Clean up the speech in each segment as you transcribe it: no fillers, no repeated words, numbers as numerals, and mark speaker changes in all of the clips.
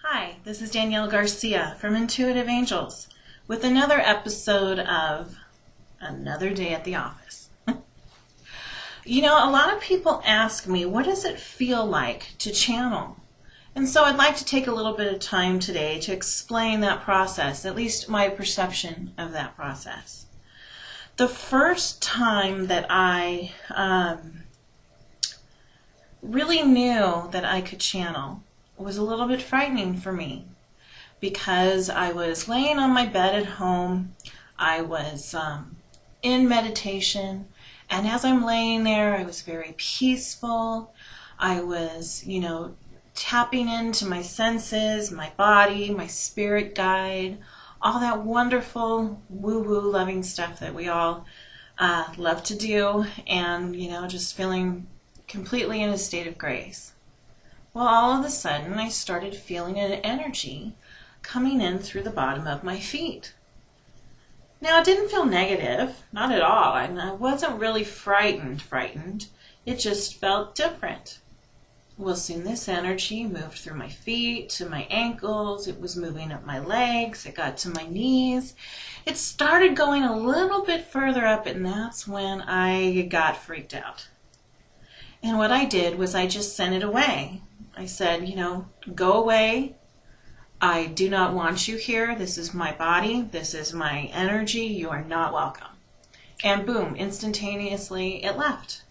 Speaker 1: Hi, this is Danielle Garcia from Intuitive Angels with another episode of Another Day at the Office. You know, a lot of people ask me, what does it feel like to channel? And so I'd like to take a little bit of time today to explain that process, at least my perception of that process. The first time that I really knew that I could channel was a little bit frightening for me because I was laying on my bed at home. I was in meditation, and as I'm laying there, I was very peaceful. I was, tapping into my senses, my body, my spirit guide, all that wonderful woo-woo loving stuff that we all love to do, and, just feeling completely in a state of grace. Well, all of a sudden, I started feeling an energy coming in through the bottom of my feet. Now, it didn't feel negative, not at all, and I wasn't really frightened. It just felt different. Well, soon this energy moved through my feet to my ankles. It was moving up my legs. It got to my knees. It started going a little bit further up, and that's when I got freaked out. And what I did was I just sent it away. I said, go away. I do not want you here. This is my body. This is my energy. You are not welcome. And boom, instantaneously it left.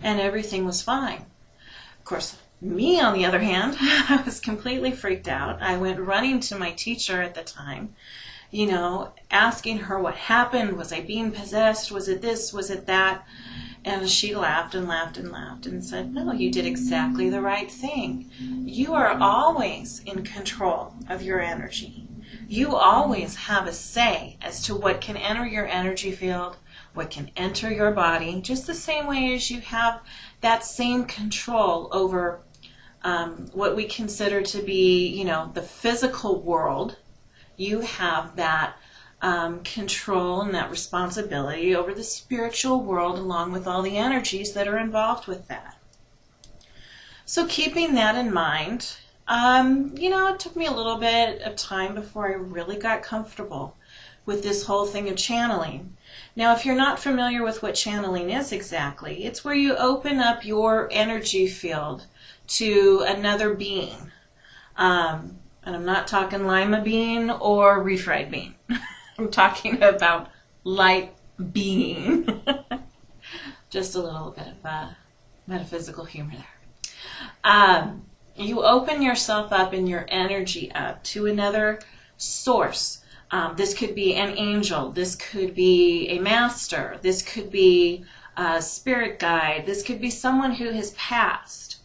Speaker 1: And everything was fine. Of course, me, on the other hand, I was completely freaked out. I went running to my teacher at the time, asking her what happened. Was I being possessed? Was it this? Was it that? And she laughed and laughed and laughed and said, no, you did exactly the right thing. You are always in control of your energy. You always have a say as to what can enter your energy field, what can enter your body, just the same way as you have that same control over what we consider to be, the physical world. You have that control and that responsibility over the spiritual world, along with all the energies that are involved with that. So keeping that in mind, it took me a little bit of time before I really got comfortable with this whole thing of channeling. Now, if you're not familiar with what channeling is exactly, it's where you open up your energy field to another being. And I'm not talking lima bean or refried bean. I'm talking about light being. Just a little bit of metaphysical humor there. You open yourself up and your energy up to another source. This could be an angel. This could be a master. This could be a spirit guide. This could be someone who has passed.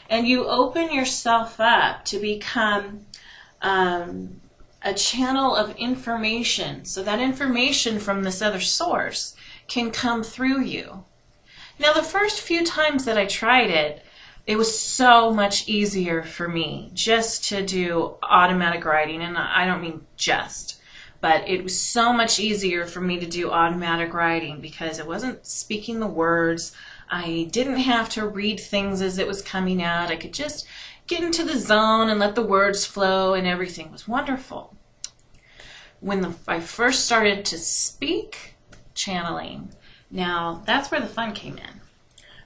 Speaker 1: And you open yourself up to become a channel of information, so that information from this other source can come through you. Now, the first few times that I tried it, it was so much easier for me just to do automatic writing, and I don't mean just, but it was so much easier for me to do automatic writing because I wasn't speaking the words. I didn't have to read things as it was coming out. I could just get into the zone and let the words flow, and everything was wonderful. When I first started to speak channeling, now that's where the fun came in.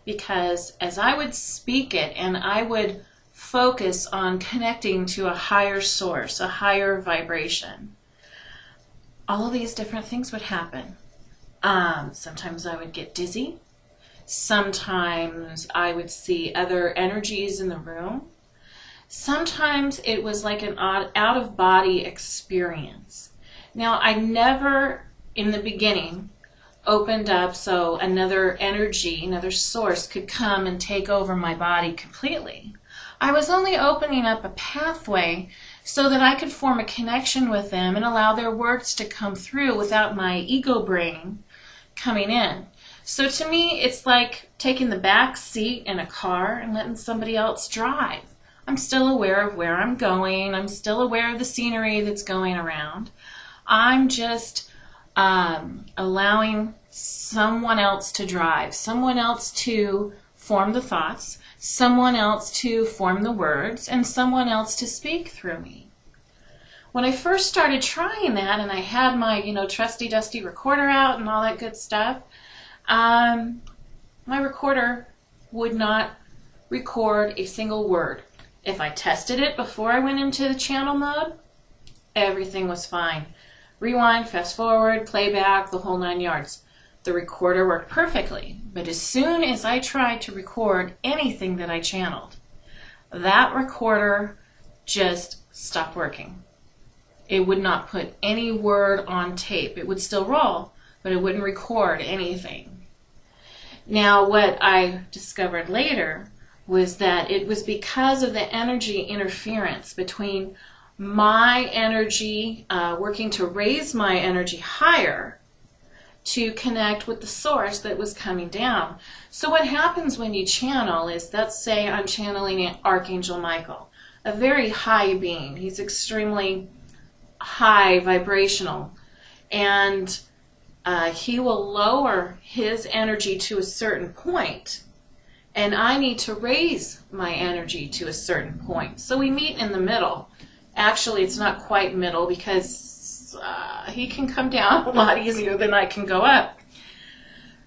Speaker 1: Because as I would speak it and I would focus on connecting to a higher source, a higher vibration, all of these different things would happen. Sometimes I would get dizzy. Sometimes I would see other energies in the room. Sometimes it was like an out-of-body experience. Now, I never, in the beginning, opened up so another energy, another source could come and take over my body completely. I was only opening up a pathway so that I could form a connection with them and allow their words to come through without my ego brain coming in. So to me, it's like taking the back seat in a car and letting somebody else drive. I'm still aware of where I'm going. I'm still aware of the scenery that's going around. I'm just allowing someone else to drive, someone else to form the thoughts, someone else to form the words, and someone else to speak through me. when I first started trying that, and I had my, trusty dusty recorder out and all that good stuff, my recorder would not record a single word. If I tested it before I went into the channel mode, everything was fine. Rewind, fast forward, playback, the whole 9 yards. The recorder worked perfectly, but as soon as I tried to record anything that I channeled, that recorder just stopped working. It would not put any word on tape. It would still roll, but it wouldn't record anything. Now, what I discovered later was that it was because of the energy interference between my energy working to raise my energy higher to connect with the source that was coming down. So what happens when you channel is, let's say I'm channeling Archangel Michael, a very high being. He's extremely high vibrational, and he will lower his energy to a certain point, and I need to raise my energy to a certain point. So we meet in the middle. Actually, it's not quite middle, because he can come down a lot easier than I can go up.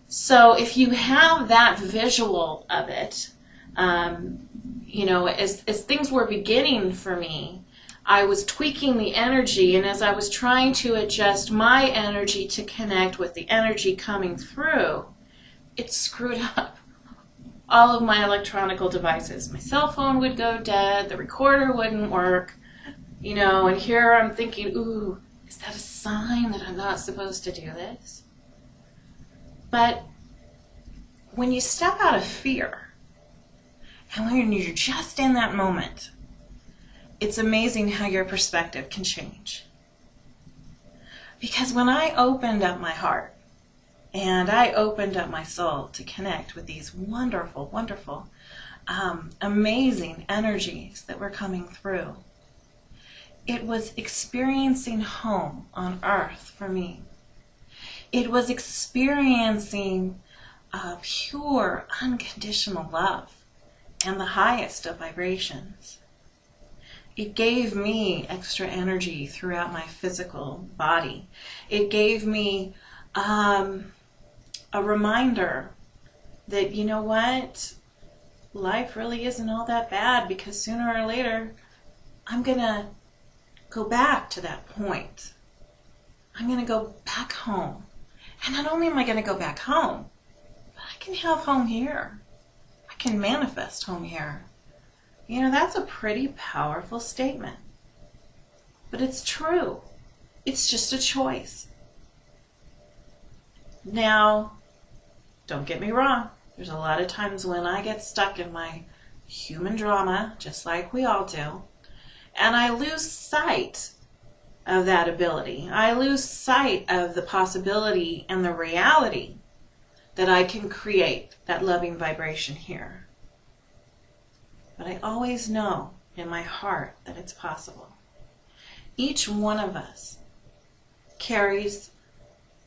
Speaker 1: So if you have that visual of it, as things were beginning for me, I was tweaking the energy, and as I was trying to adjust my energy to connect with the energy coming through, it screwed up all of my electronic devices. My cell phone would go dead, the recorder wouldn't work, and here I'm thinking, ooh, is that a sign that I'm not supposed to do this? But when you step out of fear, and when you're just in that moment, it's amazing how your perspective can change. Because when I opened up my heart, and I opened up my soul to connect with these wonderful, wonderful, amazing energies that were coming through, it was experiencing home on earth for me. It was experiencing pure, unconditional love and the highest of vibrations. It gave me extra energy throughout my physical body. It gave me a reminder that, you know what, life really isn't all that bad, because sooner or later I'm going to go back to that point. I'm going to go back home. And not only am I going to go back home, but I can have home here. I can manifest home here. That's a pretty powerful statement. But it's true. It's just a choice. Now, don't get me wrong. There's a lot of times when I get stuck in my human drama, just like we all do, and I lose sight of that ability. I lose sight of the possibility and the reality that I can create that loving vibration here. But I always know in my heart that it's possible. Each one of us carries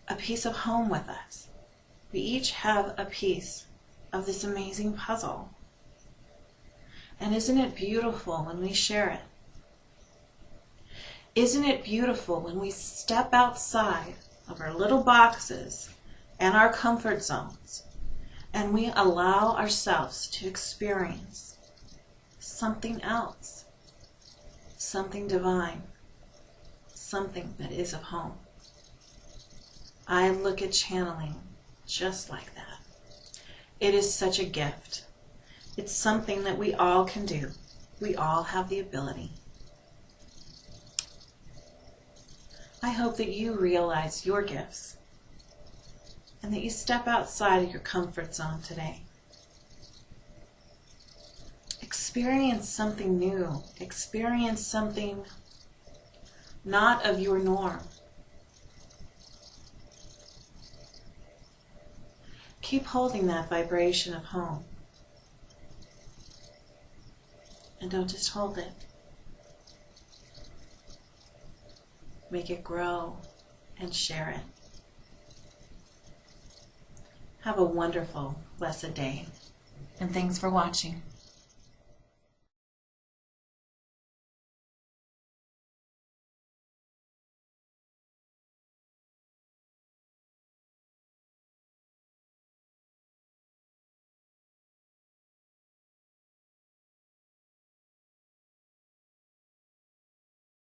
Speaker 1: a piece of home with us. We each have a piece of this amazing puzzle. And isn't it beautiful when we share it? Isn't it beautiful when we step outside of our little boxes and our comfort zones, and we allow ourselves to experience something else, something divine, something that is of home? I look at channeling just like that. It is such a gift. It's something that we all can do. We all have the ability. I hope that you realize your gifts and that you step outside of your comfort zone today. Experience something new. Experience something not of your norm. Keep holding that vibration of home. And don't just hold it. Make it grow and share it. Have a wonderful, blessed day. And thanks for watching.